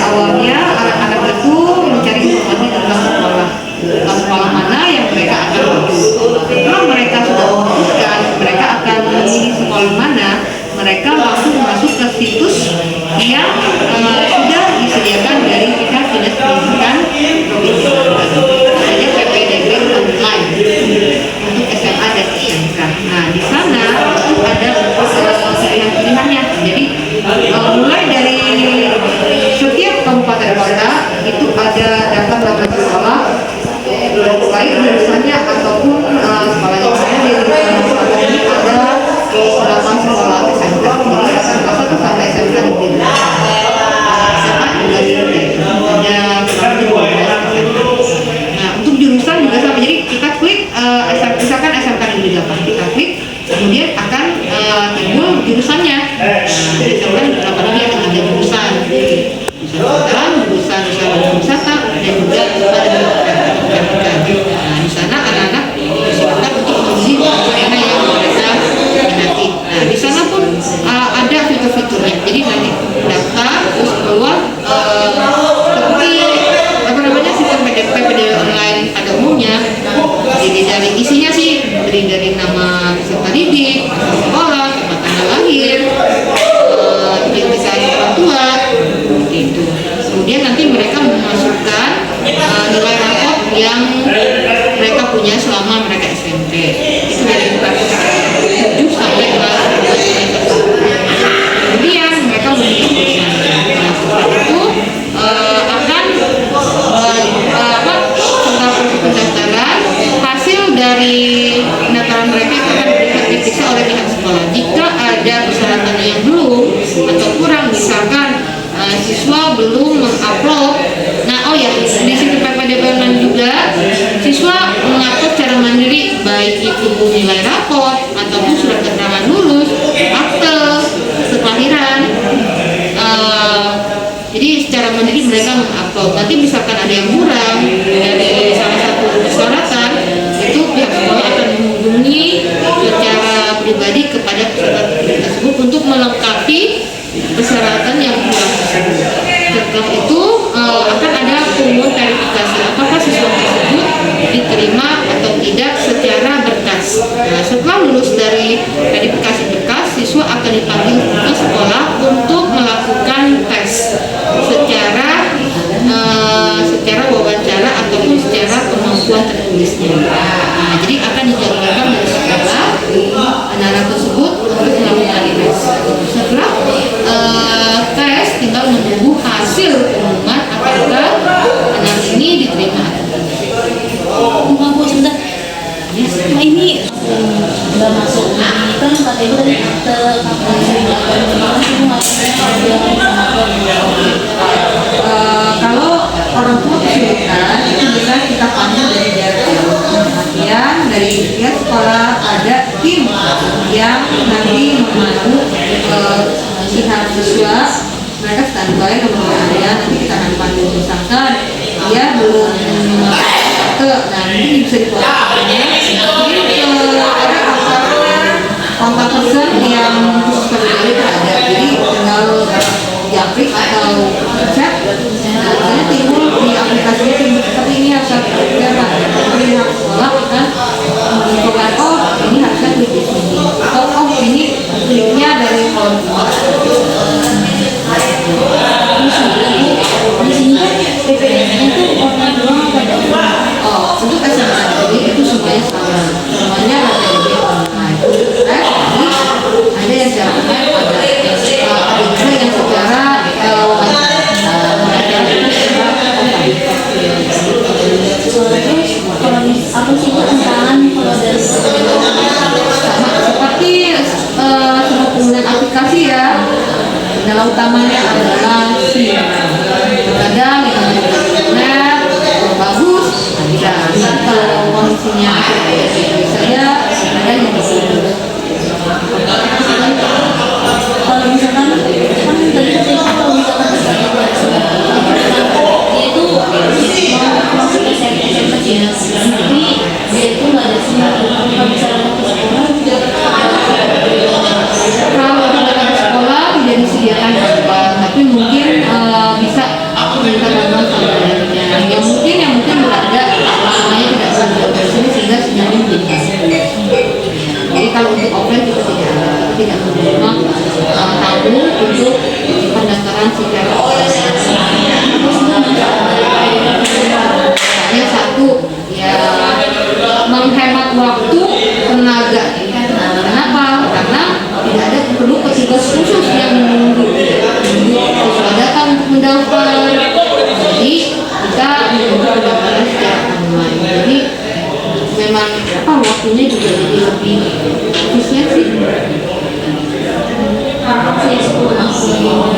awalnya anak-anak itu mencari informasi tentang sekolah mana yang mereka akan tuju. Setelah mereka sudah memutuskan mereka akan memilih sekolah mana, mereka langsung masuk ke situs yang sudah disediakan dari pihak Dinas Pendidikan Provinsi Lampung, namanya PPDB Online untuk SMA dan SMK. Nah, di sana itu ada pilihan-pilihannya. Jadi mulai dari setiap kabupaten kota itu ada daftar nama sekolah, baik jurusannya ataupun sekolahnya. Saya di kabupaten ini ada 8 sekolah SMK, jadi SMK 1 sampai SMK negeri. SMA juga Nah, untuk jurusan juga sama. Jadi kita klik misalkan SMK negeri 8, kita klik, kemudian akan timbul jurusannya. Misalkan 8 ini akan ada jurusan jurusan wisata dan juga nah, di sana anak-anak disiapkan untuk memilih mana yang mereka minati. Nah, di sana pun ada fitur-fiturnya. Jadi nanti daftar terus keluar seperti sistem PPDB online pada umumnya. Jadi dari isinya sih dari nama peserta didik, sekolah, tempat tanggal lahir, identitas orang tua, gitu. Kemudian nanti mereka memasukkan nilai rapor yang mereka punya selama mereka SMP. Itu dari kelas 7 sampai kelas 12. Kemudian mereka memilih jurusan. Nah, setelah itu akan setelah proses pendaftaran, hasil dari pendaftaran mereka itu akan diperiksa oleh pihak sekolah. Jika ada persyaratan yang belum atau kurang, misalkan siswa belum mengupload. Nah, di situ PPDB online juga siswa mengupload secara mandiri, baik itu nilai rapor ataupun surat keterangan lulus, akte kelahiran. Jadi secara mandiri mereka mengupload. Nanti misalkan ada yang kurang dari salah satu persyaratan, itu pihak sekolah akan menghubungi secara pribadi kepada peserta tersebut untuk melengkapi persyaratan yang kurang tersebut. Setelah itu akan ada pengumuman verifikasi apakah siswa tersebut diterima atau tidak secara berkas. Nah, setelah lulus dari verifikasi berkas, siswa akan dipanggil ke sekolah untuk melakukan tes secara wawancara ataupun secara kemampuan tertulisnya. Nah, jadi akan dijadwalkan dari sekolah anak-anak tersebut untuk melakukan tes. Setelah tes, tinggal menunggu hasil pengumuman apakah anak ini diterima. Bu, sebentar. Nah, ini nggak masuk. Kan kata ibu tadi kalau orang tua kesulitan itu bisa kita panggil dari jarak jauh. Kemudian dari pihak sekolah ada tim yang nanti memandu pihak siswa. Mereka standby kemudian nanti kita akan panggil, misalkan dia belum nanti bisa dikuatkannya mungkin ada kontak person yang khusus PPDB ada, jadi tinggal japrik atau chat, biasanya timbul di aplikasinya timbul seperti ini, harus pihak sekolah kan menentukan ini harusnya klik di sini atau ini kliknya dari kontak. Di sini kan PPDB-nya itu online doang atau untuk SMA jadi itu semuanya sama, semuanya PPDB online. Ada yang secara online, ada juga yang secara apa sih tentang kalau dari seperti semua penggunaan aplikasi ya. Kendala utamanya adalah SIM. Kadang yang internet bagus, tidak. Kalau kondisinya saya ada yang kalau misalkan kan tadi katanya kalau misalkan dia itu masuk ke SMP ya, tapi dia itu nggak ada sinyal. Kalau misalkan ke sekolah kalau di sekolah tidak disediakan, tapi mungkin bisa sebagai